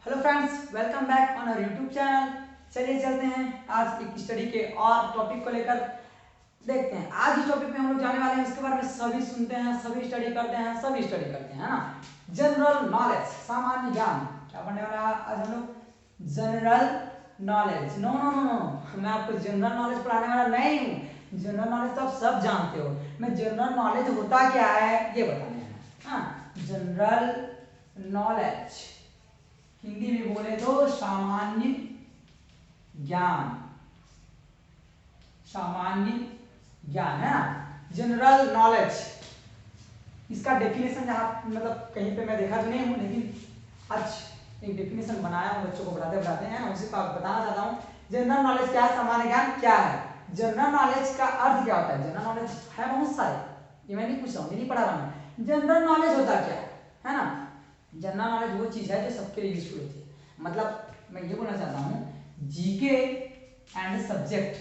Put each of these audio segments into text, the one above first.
Hello friends, welcome back on our YouTube channel. चलिए चलते हैं आज एक स्टडी के और टॉपिक को लेकर देखते हैं। आज इस टॉपिक में हम लोग जाने वाले हैं, उसके बारे में सभी सुनते हैं, सभी स्टडी करते हैं, सभी स्टडी करते हैं, है ना। जनरल नॉलेज, सामान्य ज्ञान। क्या पढ़ने वाला है आज हम लोग? General knowledge. No no no no, मैं आपको जनरल नॉलेज पढ़ाने वाला नहीं हूँ। जनरल नॉलेज तो आप सब जानते हो। मैं जनरल नॉलेज होता क्या है ये बताने है। हाँ, जनरल नॉलेज हिंदी में बोले तो सामान्य ज्ञान। सामान्य ज्ञान है ना, जनरल नॉलेज। इसका डेफिनेशन जहाँ मतलब कहीं पे मैं देखा तो नहीं हूँ, लेकिन आज एक डेफिनेशन बनाया हूँ बच्चों को पढ़ाते पढ़ाते हैं, उसी को बताना चाहता हूँ। जनरल नॉलेज क्या है, सामान्य ज्ञान क्या है। जनरल नॉलेज का अर्थ क्या होता है? जनरल नॉलेज है बहुत सारे, ये मैं नहीं पूछ रहा हूँ, नहीं पढ़ा रहा हूँ। जनरल नॉलेज होता क्या है ना। जनरल नॉलेज वो चीज है जो सबके लिए यूजफुल होती है। मतलब मैं ये बोलना चाहता हूँ, GK and subject.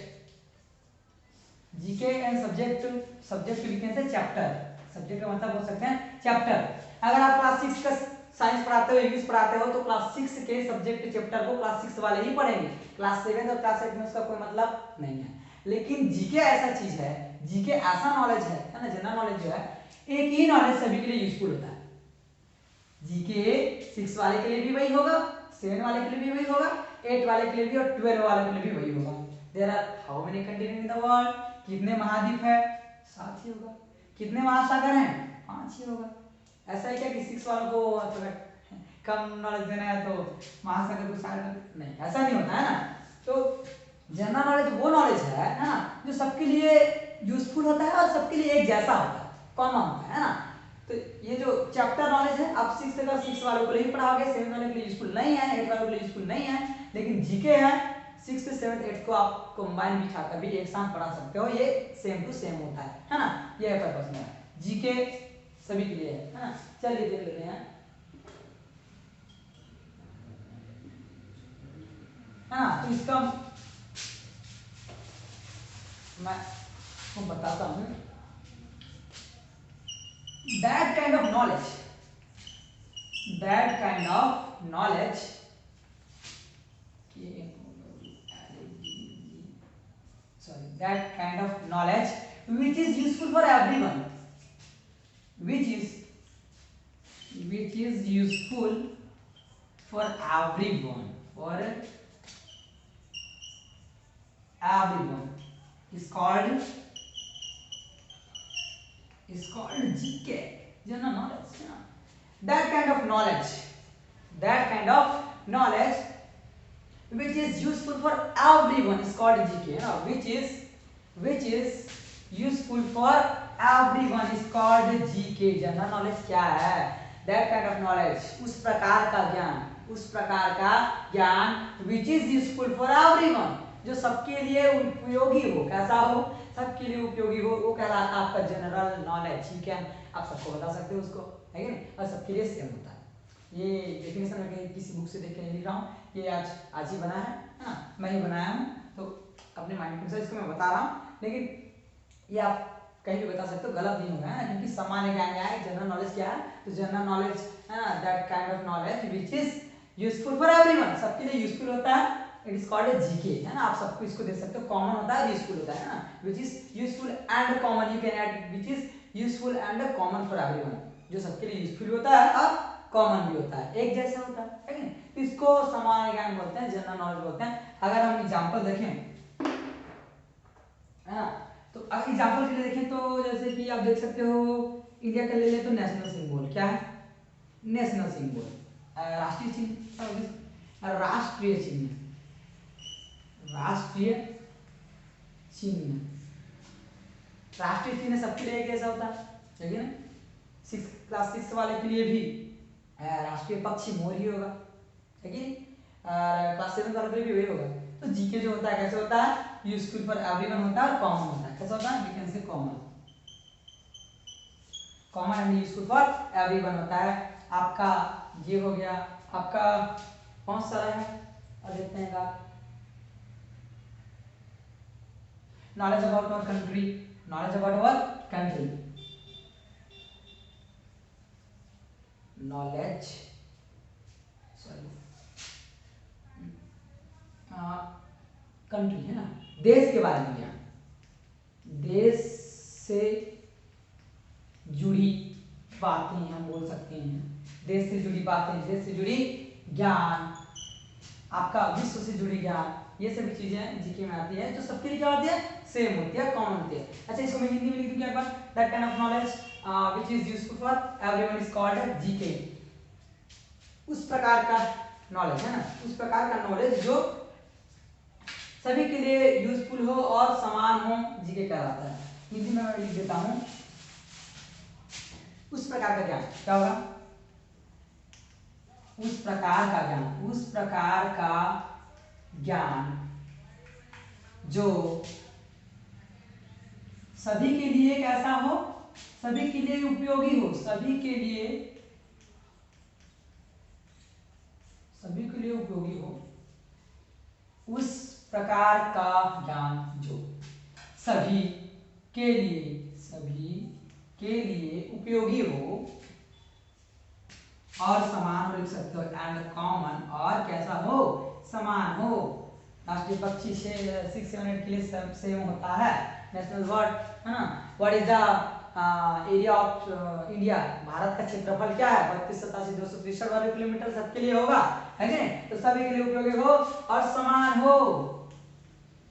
GK and subject, subject लिखने से चैप्टर, सब्जेक्ट का मतलब बोल सकते हैं चैप्टर। अगर आप क्लास 6 का साइंस पढ़ाते हो, इंग्लिश पढ़ाते हो, तो क्लास 6 के सब्जेक्ट चैप्टर को क्लास 6 वाले ही पढ़ेंगे। क्लास 7 और क्लास 8 में उसका कोई मतलब नहीं है। लेकिन जीके ऐसा चीज है, जीके ऐसा नॉलेज है ना, जनरल नॉलेज जो है एक ही नॉलेज सभी के लिए यूजफुल होता है। जीके 6 वाले के लिए भी वही होगा, 7 वाले के लिए भी वही होगा, 8 वाले के लिए भी और 12 वाले के लिए भी वही होगा। There are how many countries in the world? कितने महाद्वीप है? 7 ही होगा। कितने महासागर हैं? 5 ही होगा। ऐसा है क्या कि 6 वालों को थोड़ा कम नॉलेज देना है तो महासागर को सागर नहीं, ऐसा नहीं होता है ना। तो जनरल नॉलेज वो नॉलेज है ना, जो सबके लिए यूजफुल होता है और सबके लिए एक जैसा होता है, कॉमन होता है ना। तो ये जो चैप्टर नॉलेज है, आप 6 वालों को नहीं पढ़ाओगे, 7 वालों के लिए यूजफुल नहीं है, 8 वालों के लिए यूजफुल नहीं है। लेकिन जीके है 6th 7th 8th को आप कंबाइन बिठाकर भी एक साथ पढ़ा सकते हो, ये सेम टू सेम होता है ना। ये पर्पस में जीके सभी के लिए है ना। चलिए देख लेते हैं, है ना। तो इसका मैं आपको बताता हूं, that kind of knowledge, that kind of knowledge, sorry, that kind of knowledge which is useful for everyone, which is useful for everyone, for everyone is called GK, general knowledge, you know? that kind of knowledge, that kind of knowledge which is useful for everyone is called GK, you know? which is useful for everyone is called GK। General knowledge क्या है? That kind of knowledge, उस प्रकार का ज्ञान, उस प्रकार का ज्ञान which is useful for everyone, जो सबके लिए उपयोगी हो। कैसा हो? सबके लिए उपयोगी हो, वो कहलाता है आपका जनरल नॉलेज। ठीक है, आप सबको बता सकते हो उसको, है कि नहीं, और सबके लिए सेम होता है। ये डेफिनेशन में कहीं किसी बुक से देख के नहीं लिख रहा हूँ, ये आज ही बना है ना, मैं ही बनाया हूँ, तो अपने माइंड के अनुसार इसको मैं बता रहा हूँ। लेकिन ये आप कहीं भी बता सकते हो, गलत नहीं होगा, है ना, क्योंकि सामान्य ज्ञान क्या है, जनरल नॉलेज क्या है। तो जनरल नॉलेज है ना, that kind of knowledge which is useful for everyone, सबके लिए यूजफुल होता है। इट इज कॉल्ड जीके, है ना। आप सबको इसको देख सकते हो, कॉमन होता है, यूजफुल होता है ना। Which is useful and common, you can add which is useful and common for everyone, जो सबके लिए यूजफुल होता है और कॉमन भी होता है, एक जैसा होता है कि नहीं। इसको सामान्य ज्ञान बोलते हैं, जनरल नॉलेज बोलते हैं। अगर हम एग्जांपल देखें, है ना, तो अगर एग्जांपल के लिए देखें तो जैसे कि आप देख सकते हो, इंडिया का ले ले तो नेशनल सिंबल क्या है? नेशनल सिंबल, राष्ट्रीय चिन्ह, राष्ट्रीय चिन्ह, राष्ट्रीय चिन्ह, राष्ट्रीय चिन्ह सबके लिए एक जैसा होता है कि नहीं। क्लास 6 वाले के लिए भी राष्ट्रीय पक्षी मोर ही होगा, है कि नहीं। क्लास 7 वाले के लिए भी वही होगा। तो जीके जो होता है कैसे होता है? यूजफुल फॉर एवरीवन होता है और कॉमन होता है। कैसा होता है? We can say common, common and useful for everyone होता है। आपका ये हो गया, आपका कौन सा है, और देखते हैं आप, knowledge about our country, knowledge about our country, knowledge, sorry, country है ना, देश के बारे में ज्ञान, देश से जुड़ी बातें हम बोल सकते हैं, देश से जुड़ी बातें, देश से जुड़ी ज्ञान, आपका विश्व से जुड़ी ज्ञान, ये सभी चीजें जीके में आती है जो सबके लिए क्या होती है, सेम होती है, कॉमन होती है। अच्छा इसको मैं हिंदी में लिख दूं क्या, that kind of knowledge which is useful for everyone is called GK. उस प्रकार का नॉलेज है ना, उस प्रकार का नॉलेज जो सभी के लिए यूजफुल हो और समान हो, जीके कहलाता है। हिंदी में मैं लिख देता हूं, उस प्रकार का ज्ञान क्या होगा, उस प्रकार का ज्ञान, उस प्रकार का ज्ञान जो सभी के लिए कैसा हो, सभी के लिए उपयोगी हो, सभी के लिए उपयोगी हो, उस प्रकार का ज्ञान जो सभी के लिए उपयोगी हो और समान हो, लिख सकते हो, एंड कॉमन, और कैसा हो, समान हो। राष्ट्रीय पक्षी 6, 7, 8 के लिए सब सेम होता है। नेशनल वर्ड है ना, what is the area of India, Bharat का क्षेत्रफल क्या है, 3287,263 वर्ग किलोमीटर, सबके लिए होगा, है कि नहीं, तो सभी के लिए उपयोगी हो और समान हो,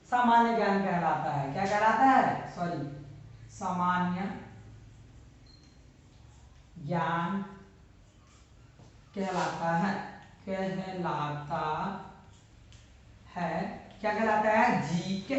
सामान्य ज्ञान कहलाता है। क्या कहलाता है, सॉरी, सामान्य ज्ञान कहलाता है, कहलाता है, क्या कहलाता है, जीके।